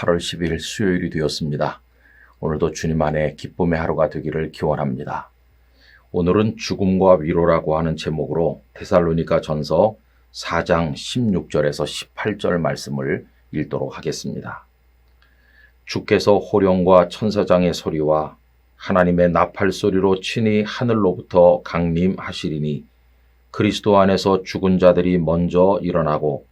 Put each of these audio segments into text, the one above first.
8월 10일 수요일이 되었습니다. 오늘도 주님 안에 기쁨의 하루가 되기를 기원합니다. 오늘은 죽음과 위로라고 하는 제목으로 데살로니가 전서 4장 16절에서 18절 말씀을 읽도록 하겠습니다. 주께서 호령과 천사장의 소리와 하나님의 나팔 소리로 친히 하늘로부터 강림하시리니 그리스도 안에서 죽은 자들이 먼저 일어나고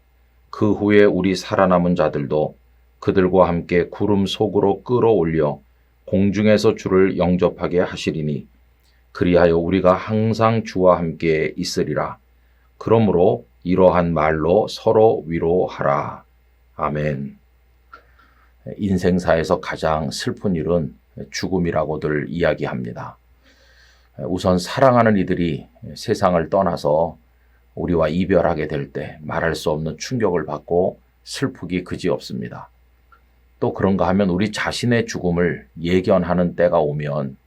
그 후에 우리 살아남은 자들도 그들과 함께 구름 속으로 끌어올려 공중에서 주를 영접하게 하시리니 그리하여 우리가 항상 주와 함께 있으리라. 그러므로 이러한 말로 서로 위로하라. 아멘. 인생사에서 가장 슬픈 일은 죽음이라고들 이야기합니다. 우선 사랑하는 이들이 세상을 떠나서 우리와 이별하게 될 때 말할 수 없는 충격을 받고 슬프기 그지없습니다. 또 그런가 하면 우리 자신의 죽음을 예견하는 때가 오면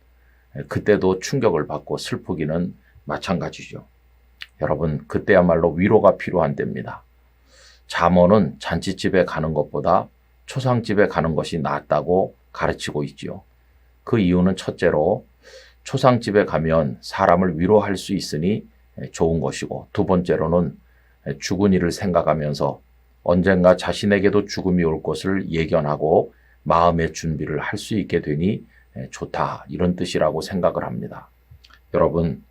그때도 충격을 받고 슬프기는 마찬가지죠. 여러분, 그때야말로 위로가 필요한 때입니다. 잠언은 잔치집에 가는 것보다 초상집에 가는 것이 낫다고 가르치고 있지요. 그 이유는 첫째로 초상집에 가면 사람을 위로할 수 있으니 좋은 것이고, 두 번째로는 죽은 이를 생각하면서 언젠가 자신에게도 죽음이 올 것을 예견하고 마음의 준비를 할 수 있게 되니 좋다, 이런 뜻이라고 생각을 합니다. 여러분,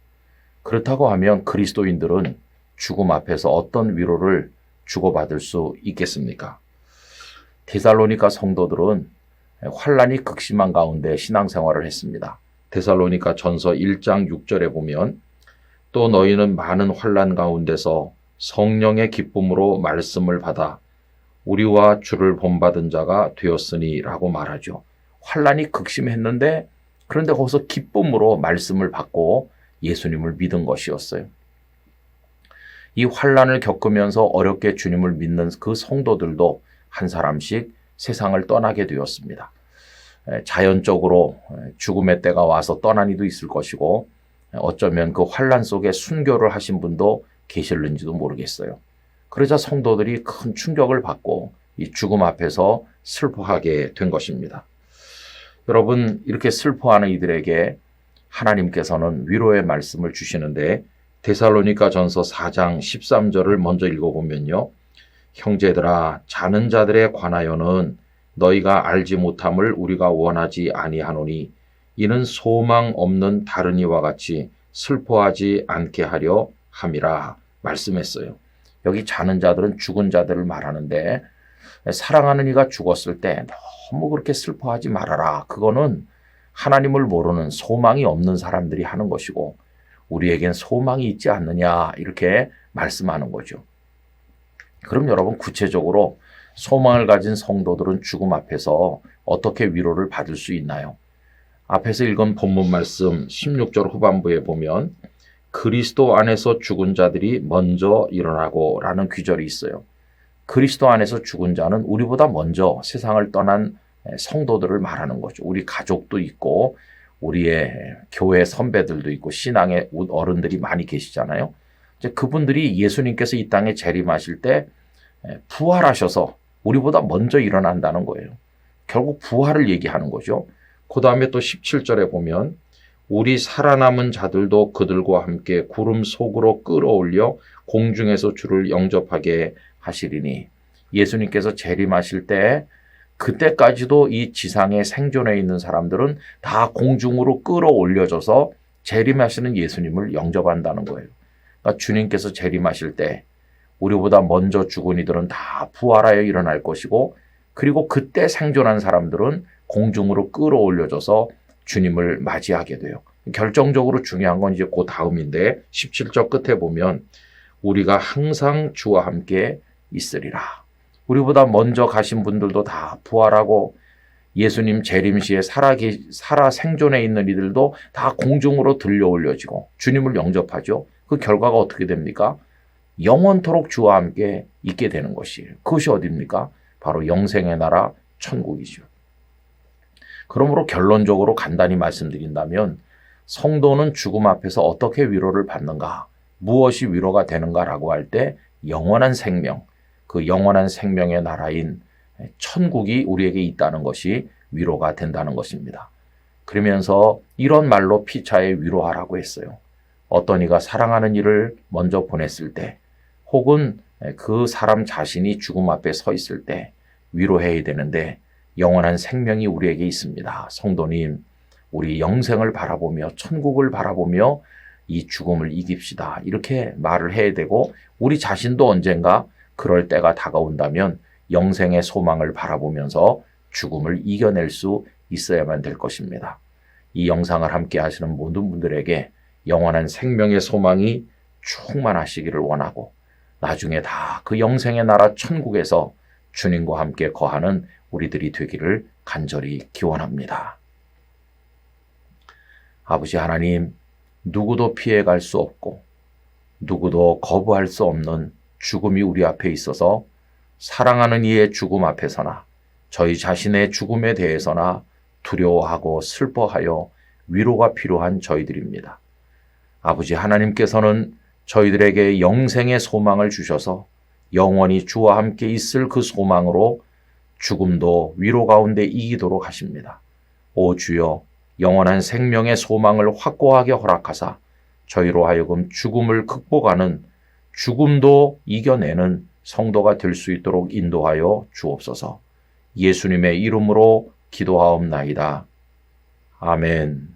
그렇다고 하면 그리스도인들은 죽음 앞에서 어떤 위로를 주고받을 수 있겠습니까? 데살로니가 성도들은 환난이 극심한 가운데 신앙생활을 했습니다. 데살로니가 전서 1장 6절에 보면 또 너희는 많은 환난 가운데서 성령의 기쁨으로 말씀을 받아 우리와 주를 본받은 자가 되었으니 라고 말하죠. 환난이 극심했는데 그런데 거기서 기쁨으로 말씀을 받고 예수님을 믿은 것이었어요. 이 환난을 겪으면서 어렵게 주님을 믿는 그 성도들도 한 사람씩 세상을 떠나게 되었습니다. 자연적으로 죽음의 때가 와서 떠난 이도 있을 것이고 어쩌면 그 환난 속에 순교를 하신 분도 계실는지도 모르겠어요. 그러자 성도들이 큰 충격을 받고 이 죽음 앞에서 슬퍼하게 된 것입니다. 여러분, 이렇게 슬퍼하는 이들에게 하나님께서는 위로의 말씀을 주시는데 데살로니가 전서 4장 13절을 먼저 읽어보면요. 형제들아, 자는 자들에 관하여는 너희가 알지 못함을 우리가 원하지 아니하노니 이는 소망 없는 다른 이와 같이 슬퍼하지 않게 하려 함이라 말씀했어요. 여기 자는 자들은 죽은 자들을 말하는데 사랑하는 이가 죽었을 때 너무 그렇게 슬퍼하지 말아라. 그거는 하나님을 모르는 소망이 없는 사람들이 하는 것이고 우리에겐 소망이 있지 않느냐, 이렇게 말씀하는 거죠. 그럼 여러분, 구체적으로 소망을 가진 성도들은 죽음 앞에서 어떻게 위로를 받을 수 있나요? 앞에서 읽은 본문 말씀 16절 후반부에 보면 그리스도 안에서 죽은 자들이 먼저 일어나고 라는 귀절이 있어요. 그리스도 안에서 죽은 자는 우리보다 먼저 세상을 떠난 성도들을 말하는 거죠. 우리 가족도 있고 우리의 교회 선배들도 있고 신앙의 어른들이 많이 계시잖아요. 이제 그분들이 예수님께서 이 땅에 재림하실 때 부활하셔서 우리보다 먼저 일어난다는 거예요. 결국 부활을 얘기하는 거죠. 그 다음에 또 17절에 보면 우리 살아남은 자들도 그들과 함께 구름 속으로 끌어올려 공중에서 주를 영접하게 하시리니, 예수님께서 재림하실 때 그때까지도 이 지상에 생존해 있는 사람들은 다 공중으로 끌어올려져서 재림하시는 예수님을 영접한다는 거예요. 그러니까 주님께서 재림하실 때 우리보다 먼저 죽은 이들은 다 부활하여 일어날 것이고, 그리고 그때 생존한 사람들은 공중으로 끌어올려져서 주님을 맞이하게 돼요. 결정적으로 중요한 건 이제 그 다음인데 17절 끝에 보면 우리가 항상 주와 함께 있으리라. 우리보다 먼저 가신 분들도 다 부활하고 예수님 재림 시에 살아 생존해 있는 이들도 다 공중으로 들려 올려지고 주님을 영접하죠. 그 결과가 어떻게 됩니까? 영원토록 주와 함께 있게 되는 것이에요. 그것이 어디입니까? 바로 영생의 나라 천국이죠. 그러므로 결론적으로 간단히 말씀드린다면 성도는 죽음 앞에서 어떻게 위로를 받는가, 무엇이 위로가 되는가라고 할 때 영원한 생명, 그 영원한 생명의 나라인 천국이 우리에게 있다는 것이 위로가 된다는 것입니다. 그러면서 이런 말로 피차에 위로하라고 했어요. 어떤 이가 사랑하는 이를 먼저 보냈을 때, 혹은 그 사람 자신이 죽음 앞에 서 있을 때 위로해야 되는데, 영원한 생명이 우리에게 있습니다. 성도님, 우리 영생을 바라보며 천국을 바라보며 이 죽음을 이깁시다. 이렇게 말을 해야 되고, 우리 자신도 언젠가 그럴 때가 다가온다면 영생의 소망을 바라보면서 죽음을 이겨낼 수 있어야만 될 것입니다. 이 영상을 함께 하시는 모든 분들에게 영원한 생명의 소망이 충만하시기를 원하고, 나중에 다 그 영생의 나라 천국에서 주님과 함께 거하는 우리들이 되기를 간절히 기원합니다. 아버지 하나님, 누구도 피해갈 수 없고 누구도 거부할 수 없는 죽음이 우리 앞에 있어서 사랑하는 이의 죽음 앞에서나 저희 자신의 죽음에 대해서나 두려워하고 슬퍼하여 위로가 필요한 저희들입니다. 아버지 하나님께서는 저희들에게 영생의 소망을 주셔서 영원히 주와 함께 있을 그 소망으로 죽음도 위로 가운데 이기도록 하십니다. 오 주여, 영원한 생명의 소망을 확고하게 허락하사 저희로 하여금 죽음을 극복하는, 죽음도 이겨내는 성도가 될 수 있도록 인도하여 주옵소서. 예수님의 이름으로 기도하옵나이다. 아멘.